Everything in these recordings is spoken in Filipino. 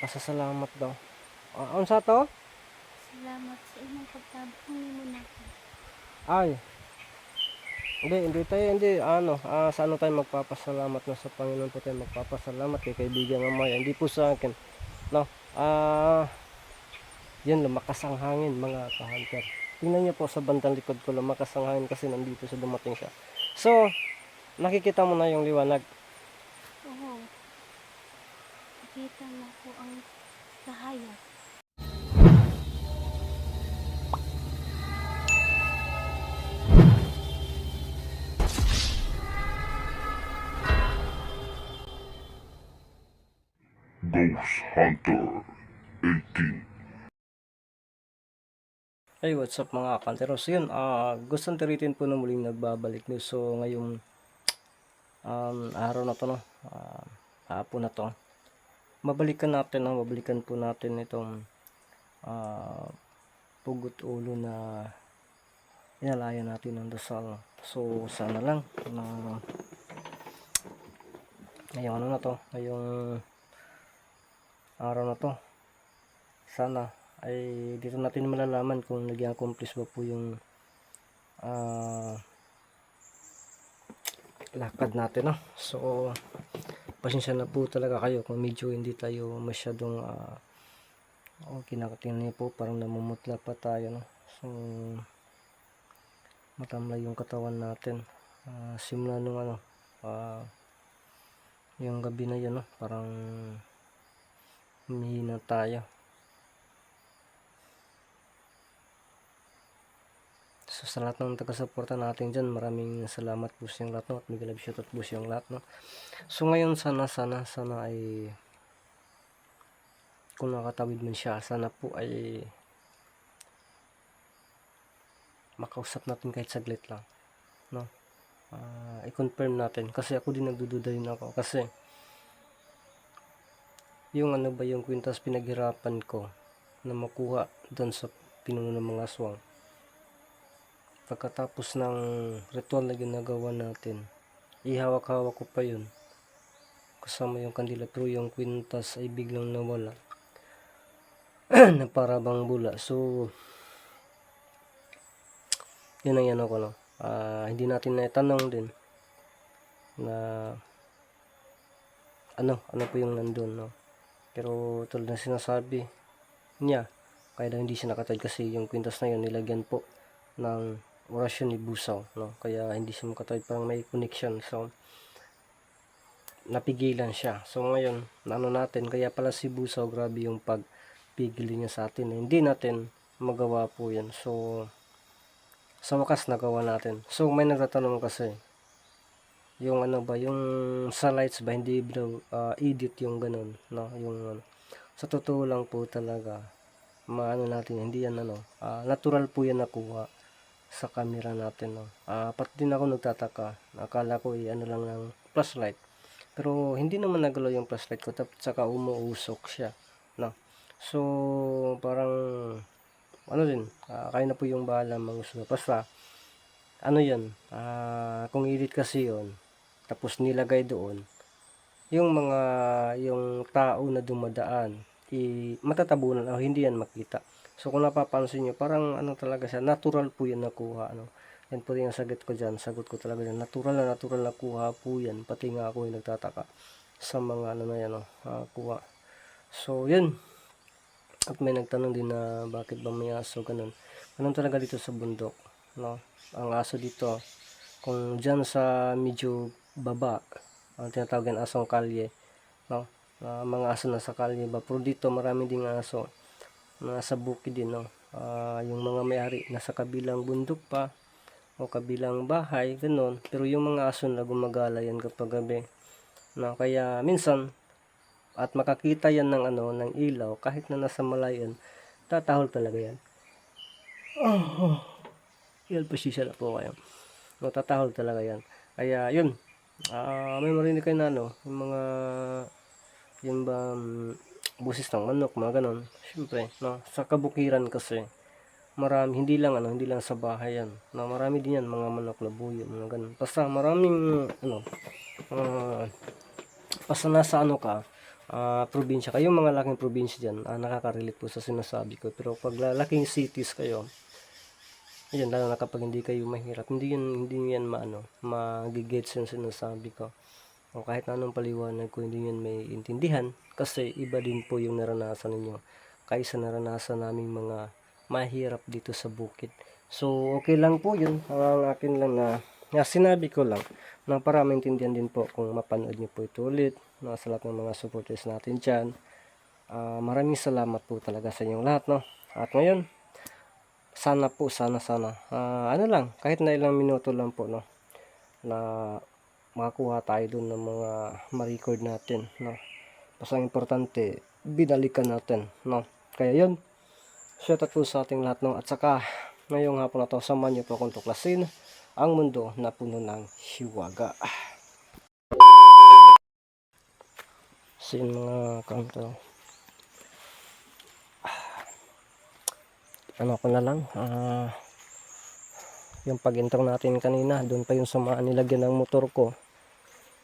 Pasasalamat daw. Unsa to? Salamat sa imong pagtabang nimo nako. Ay. Hindi sa ano tayo magpapasalamat na sa Panginoon po tayo magpapasalamat kay kaibigan ng Maya. Hindi po sa akin. No. Yan lumakas ang hangin mga ka-hunter. Tingnan niyo po sa bandang likod ko lumakas ang hangin kasi nandito sa dumating siya. So, nakikita mo na yung liwanag. Oo. Nakita na ko ang cahaya. Ghost Hunter 18. Hey, what's up mga kanteros? Yun, gusto tiritin po na muling nagbabalik news. So, ngayong araw na to, no? Hapon na to. Mabalikan po natin itong pugot ulo na inalaya natin ng dasal. So, sana lang na ngayong ano na to, ngayong araw na to, sana ay dito natin malalaman kung nag-accomplish ba po yung lakad natin, no? So pasensya na po talaga kayo kung medyo hindi tayo masyadong kinakatingin niyo po parang namumutla pa tayo, no? So matamlay yung katawan natin simula nung yung gabi na yun, no? Parang humihina tayo. So sa lahat ng taga-suporta natin dyan, maraming salamat po siyang lahat, no? At mega love shoutout po siyang lahat, no? So ngayon sana ay kung nakatawid man siya, sana po ay makausap natin kahit saglit lang, no? I-confirm natin kasi ako din nagdududa rin ako kasi yung yung kwintas pinaghirapan ko na makuha doon sa pinuno ng mga aswang. Pagkatapos ng ritual na ginagawa natin, ihawak-hawak ko pa yun kasama yung kandila, pero yung kwintas ay biglang nawala na para bang bula. So yun ang ko, no? Hindi natin naitanong din na ano po yung nandun, no? Pero tulad na sinasabi niya, kaya daw hindi siya nakatawid kasi yung kwintas na yun nilagyan po ng orasyon ni Busaw, no? Kaya hindi siya makatawid, parang may connection. So napigilan siya. So ngayon natin, kaya pala si Busaw grabe yung pagpigil niya sa atin, hindi natin magawa po yan. So sa wakas nagawa natin. So may nagtatanong kasi yung yung sa lights ba hindi daw edit yung ganun, no? Yung sa totoo lang po talaga natin, hindi yan natural po yan nakuha sa camera natin, no? Pati din ako nagtataka, akala ko lang ng flashlight, pero hindi naman nagalaw yung flashlight ko, tapos saka umuusok siya, no? So parang din, kayo na po yung bahala mangusga. Basta yan, kung edit kasi yon tapos nilagay doon yung yung tao na dumadaan, matatabunan o hindi yan makita. So kung napapansin nyo, parang talaga siya, natural po yan nakuha, yan po yung sagot ko dyan, sagot ko talaga yan, natural nakuha po yan. Pati nga ako yung nagtataka sa mga na yan, kuha. So yun, at may nagtanong din na bakit ba may aso, ganun talaga dito sa bundok, no? Ang aso dito, kung dyan sa medyo baba, ang tinatawag yan asong kalye, no? Mga aso na sa kalye ba, pero dito marami ding aso nasa bukid din, no? Yung mga may-ari nasa kabilang bundok pa o kabilang bahay, ganun. Pero yung mga aso na gumagala yan kapag gabi, no? Kaya minsan at makakita yan ng ng ilaw, kahit na nasa malayo yan, tatahol talaga yan. Yan, pasisya na po kayo. Matatahol talaga yan. Kaya yun, may marinig kayo na ano, yung mga, yung ba, busis ng manok, mga ganon. Siyempre, no, sa kabukiran kasi, marami, hindi lang sa bahay yan. No, marami din yan, mga manok, labuyo, mga ganon. Basta maraming, ano, basta nasa ano ka, probinsya kayo, mga laking probinsya dyan, nakaka-relate po sa sinasabi ko. Pero pag laking cities kayo, yun, lalo na kapag hindi kayo mahirap, hindi yan magigets yung sinasabi ko. O kahit anong paliwanag ko, hindi yan may intindihan, kasi iba din po yung naranasan ninyo, kaysa naranasan naming mga mahirap dito sa bukid. So, okay lang po yun. Ang akin lang na sinabi ko lang, na para maintindihan din po kung mapanood nyo po ito ulit, sa lahat ng mga supporters natin dyan. Maraming salamat po talaga sa inyong lahat, no? At ngayon, sana po, sana, ano lang, kahit na ilang minuto lang po, no, na makakuha tayo dun ng mga ma-record natin, no. Basta ang importante, binalikan natin, no. Kaya yun, shoutout po sa ating lahat, no. At saka, ngayong hapon na to, samahan niyo po akong tuklasin ang mundo na puno ng hiwaga. Sin mga kanto. Ano ko na lang, yung pag-intro natin kanina, doon pa yung samaan nilagyan ng motor ko.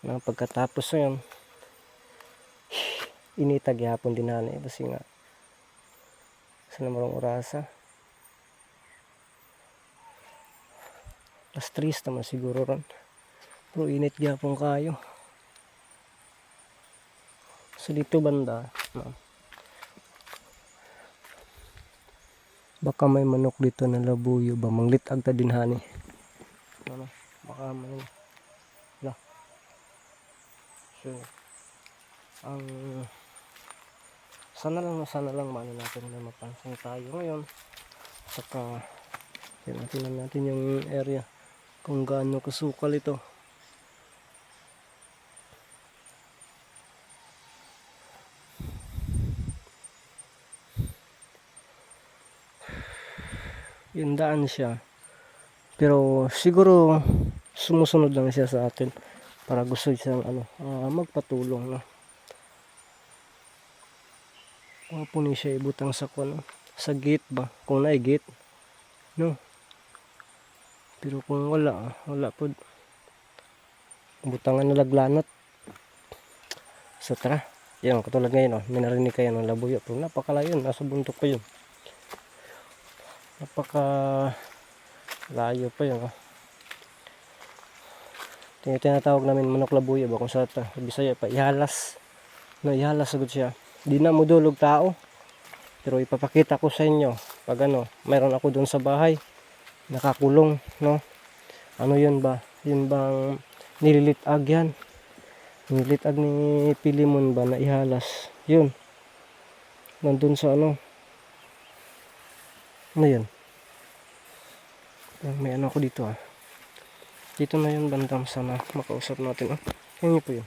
Na pagkatapos yun, initag yapon din na kasi nga sa namang orasa. Alas 3 naman siguro ron. Pero init yapon kayo. So dito banda, baka may manok dito na labuyo ba, manglitag ta din hani. Ano, baka may la. So, ang sana lang mano natin na mapansin tayo ngayon. Saka tingnan natin yung area kung gaano kasukal ito. Yung daan siya, pero siguro sumusunod lang siya sa atin para gusto siyang magpatulong, no. Po ni siya ibutang sa sa gate ba, kung na gate, no. Pero kung wala po, butangan na laglanot. So tara, yun, katulad ngayon, may narinig kayo ng labuyo, pero napakalayo, nasa bundok pa yun, napaka layo pa yun. Tinatawag namin manok labuyo ba, kung sa Bisaya pa ihalas, no, ihalas sagud siya. Di na modulog tao, pero ipapakita ko sa inyo pag mayroon ako doon sa bahay nakakulong, no. Ano yun ba, yun bang nililitag yan, nililitag ni Pilimon ba na ihalas yun, nandun sa ano yun. May ako dito dito na yun bandang, sana makausap natin. Yan po yun.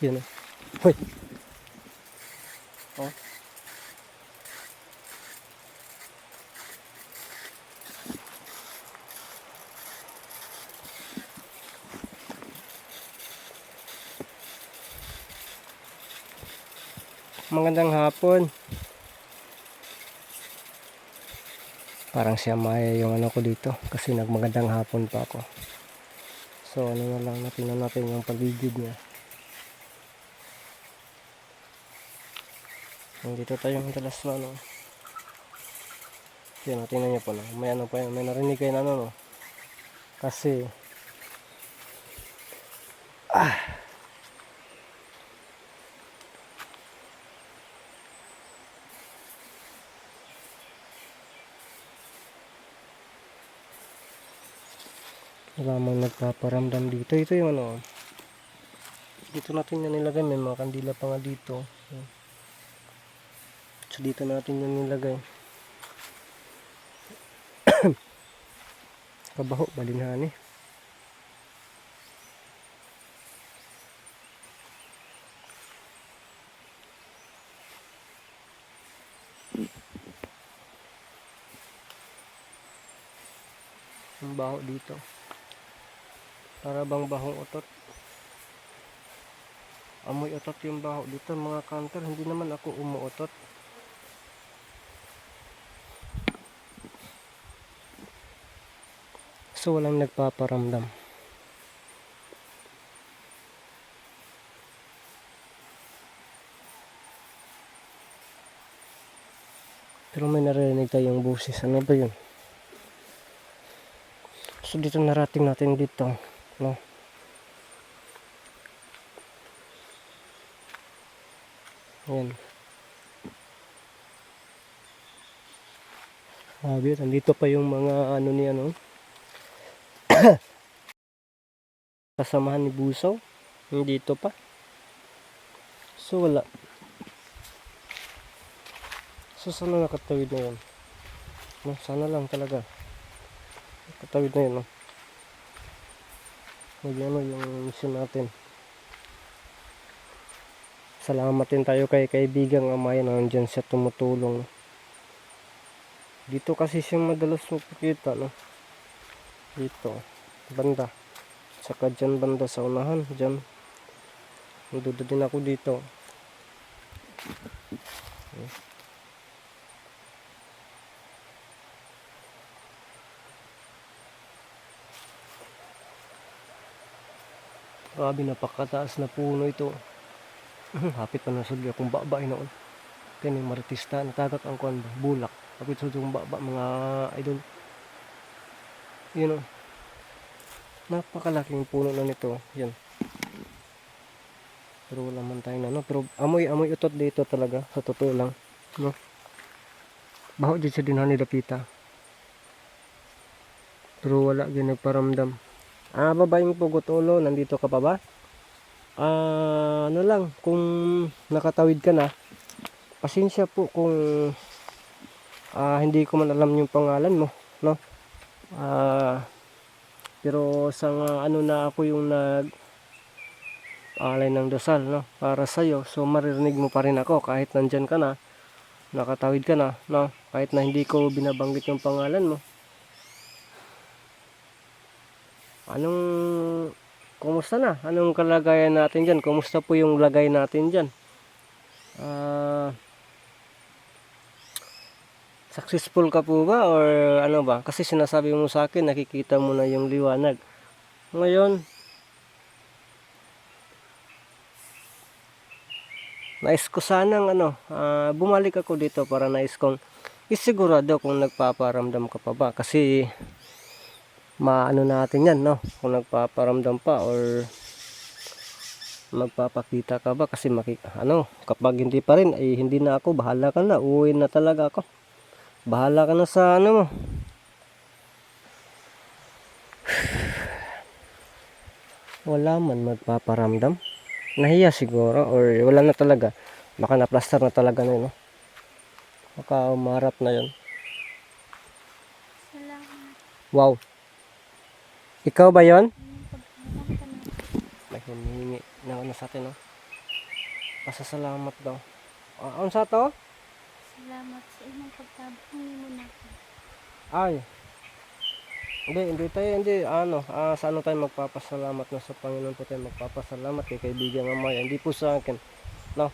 Yun hoy. Magandang hapon. Parang siya maya yung ko dito kasi nagmagandang hapon pa ako. So na lang, tingnan natin yung paligid niya. Nandito tayo madalas na Yan, tingnan niyo po na. May pa yun, may narinig kayo na no. Kasi lamang nagpaparamdam dito. Ito yung dito natin yan nilagay, may mga kandila pa nga dito. So dito natin yan nilagay. Kabaho balinhani. Ang baho dito. Para bang bahong utot. Amoy utot yung baho dito mga kanter. Hindi naman ako umuutot. So walang nagpaparamdam. Pero may narinig tayong busis. Ano ba yun? So dito narating natin dito. No? Ayan. Sabi, nandito pa yung mga ano niya, no? Kasamahan ni Busaw. Nandito pa. So wala. So sana nakatawid na yun. No, sana lang talaga. Nakatawid na yun, no? Ano yung mission natin. Salamatin tayo kay kaibigang Amaya na nandyan siya tumutulong. Dito kasi siya madalas makikita, no? Dito, banda. Saka dyan banda sa unahan, dyan. Nandun din ako dito. Grabe, napakataas na puno ito. Hapit pa nasod akong babay noon. Kaya yung maritista, natagak ang kuwan ba? Bulak. Hapit sa itong baba, mga idol. Yun o. Napakalaking puno na nito. Yan. Pero wala man tayo na, no? Pero amoy utot dito talaga. Sa totoo lang. No? Baho dyan siya din dapita. Pero wala din nagparamdam. Babaeng pugot ulo, nandito ka pa ba? Ano lang, kung nakatawid ka na, pasensya po kung hindi ko man alam yung pangalan mo, no? Pero sa ano na ako yung alay ng dasal, no? Para sa'yo, so maririnig mo pa rin ako kahit nandyan ka na, nakatawid ka na, no? Kahit na hindi ko binabanggit yung pangalan mo. Kumusta na? Anong kalagayan natin dyan? Kumusta po yung lagay natin dyan? Successful ka po ba? Or ano ba? Kasi sinasabi mo sa akin, nakikita mo na yung liwanag. Ngayon, nais ko sanang bumalik ako dito para nais kong isigurado kung nagpaparamdam ka pa ba. Kasi maano natin yan, no? Kung nagpaparamdam pa or magpapakita ka ba, kasi kapag hindi pa rin ay hindi na ako, bahala ka na, uuwi na talaga ako, bahala ka na sa ano mo. Wala man magpaparamdam, nahiya siguro or wala na talaga, baka na-plaster na talaga na yun, no? Baka umarap na yun. Salamat. Wow, ikaw ba yon? Pagpapalak ka na. May humihingi na ano sa atin, no? Pasasalamat daw. Ano sa to? Salamat sa imong pagtabang nimo na. Ay. Hindi sa ano tayo magpapasalamat na, sa Panginoon po tayo magpapasalamat kay kaibigan Amaya. Hindi po sa akin. No.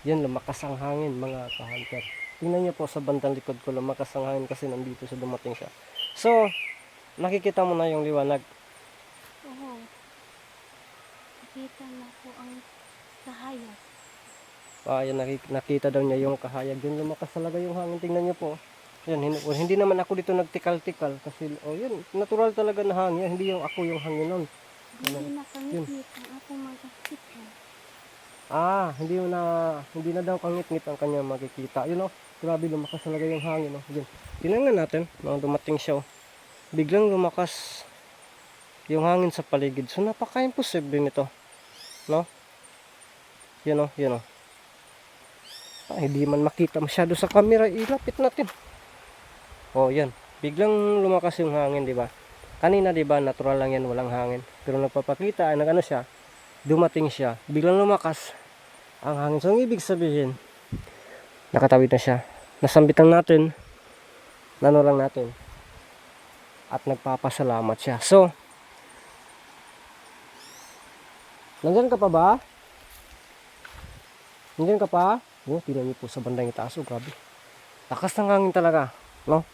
Yan, lumakas ang hangin mga ka-hunter. Tingnan niyo po sa bandang likod ko, lumakas ang hangin kasi nandito sa dumating siya. So, nakikita mo na yung liwanag. Oo. Nakita na ko ang kahayag. Yan, nakita daw niya yung kahayag. Yun, lumakas talaga yung hangin. Tingnan niyo po. Yan, hindi naman ako dito nagtikal-tikal kasi yun, natural talaga na hangin. Hindi yung ako yung hangin nun. Hindi na kangit ang akong magkakita. Hindi na daw kangit-ngit ang kanya makikita. You know, grabe, lumakas talaga yung hangin. No? Yun. Tingnan natin, nung dumating siya, biglang lumakas yung hangin sa paligid. So, napaka-imposible nito. No? Yun o. Hindi man makita masyado sa camera, ilapit natin. Yan. Biglang lumakas yung hangin, di ba? Kanina, di ba, natural lang yan, walang hangin. Pero nagpapakita, dumating siya, biglang lumakas ang hangin. So, ang ibig sabihin, Nakatawid na siya. Nasambitan natin. Nano lang natin. At nagpapasalamat siya. So, nandyan ka pa ba? Nandyan ka pa? Oh, tingnan niyo po sa bandang itaas. Oh, grabe. Lakas ng hangin talaga. No?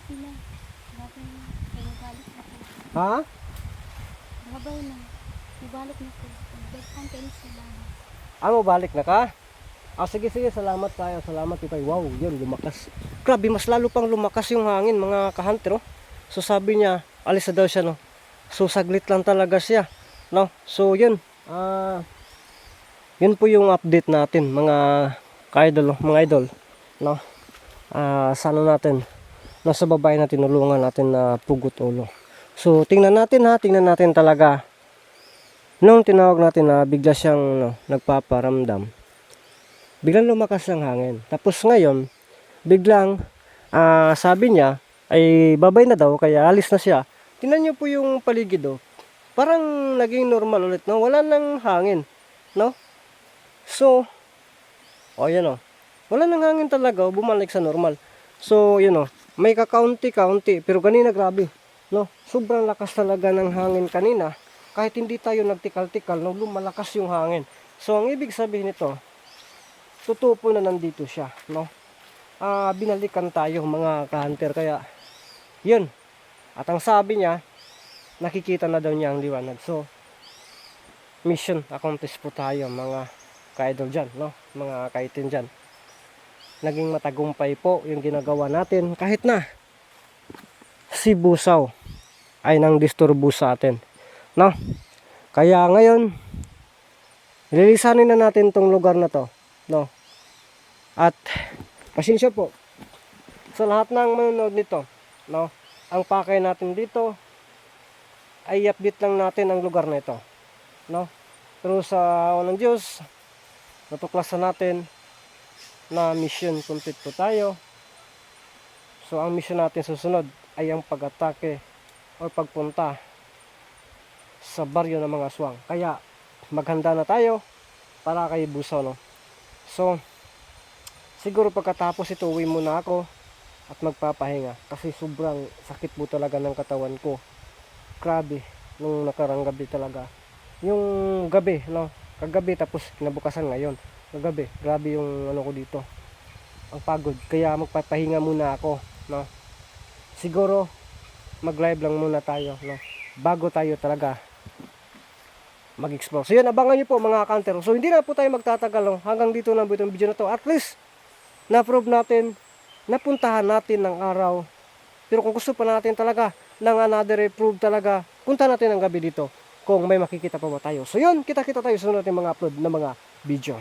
Sila. Gabay na. Bumabalik na po. Ha? Gabay na. Bumabalik na po. Pagdahan kayo sila. Ano, balik na ka? Ah, sige, sige. Salamat tayo. Salamat, Titoy. Wow, yun, lumakas. Grabe, mas lalo pang lumakas yung hangin, mga ka-hunter, oh. So, sabi niya, alis na daw siya, no? So, saglit lang talaga siya, no? So, yun. Yun po yung update natin, mga ka-idol, mga idol, no? Sa ano natin, nasa babae na tinulungan natin na pugot ulo. So, tingnan natin ha, tingnan natin talaga. Nung tinawag natin na bigla siyang nagpaparamdam, biglang lumakas ang hangin. Tapos ngayon, biglang sabi niya ay babay na daw kaya alis na siya. Tingnan niyo po yung paligid, oh. Parang naging normal ulit, no? Wala nang hangin, no? So, yan, oh. Wala nang hangin talaga, oh. Bumalik sa normal. So, yun, oh. May kakaunti-kaunti, pero kanina grabe, no? Sobrang lakas talaga ng hangin kanina. Kahit hindi tayo nagtikal-tikal, no, lumalakas yung hangin. So, ang ibig sabihin nito, totoo po na nandito siya, no? Binalikan tayo, mga ka-hunter, kaya, yun. At ang sabi niya, nakikita na daw niya ang liwanag. So, mission accomplished po tayo, mga ka-idol dyan, no? Mga kaitin dyan. Naging matagumpay po yung ginagawa natin, kahit na si Busaw ay nang disturbo sa atin, no? Kaya ngayon, lilisanin na natin tong lugar na to, no? At pasensya po sa lahat ng manonood nito, no? Ang pakay natin dito ay update lang natin ang lugar na ito, no? Pero sa awa ng Diyos, natuklasan natin na mission complete po tayo. So ang mission natin susunod ay ang pag-atake o pagpunta sa baryo ng mga aswang. Kaya maghanda na tayo para kay Busaw, no? So siguro pagkatapos ito, uwi muna ako at magpapahinga kasi sobrang sakit po talaga ng katawan ko. Grabe, nung nakarang gabi talaga. Yung gabi, no? Kagabi tapos kinabukasan ngayon. Kagabi, grabe yung ano ko dito. Ang pagod. Kaya magpapahinga muna ako, no? Siguro mag-live lang muna tayo, no? Bago tayo talaga mag-explore. So yun, abangan nyo po, mga counter. So hindi na po tayo magtatagal, no? Hanggang dito na po itong video na to. At least na-prove natin, napuntahan natin ng araw. Pero kung gusto pa natin talaga ng another prove talaga, punta natin ang gabi dito kung may makikita pa ba tayo. So yun, kita-kita tayo sa sunod ng mga upload na mga video.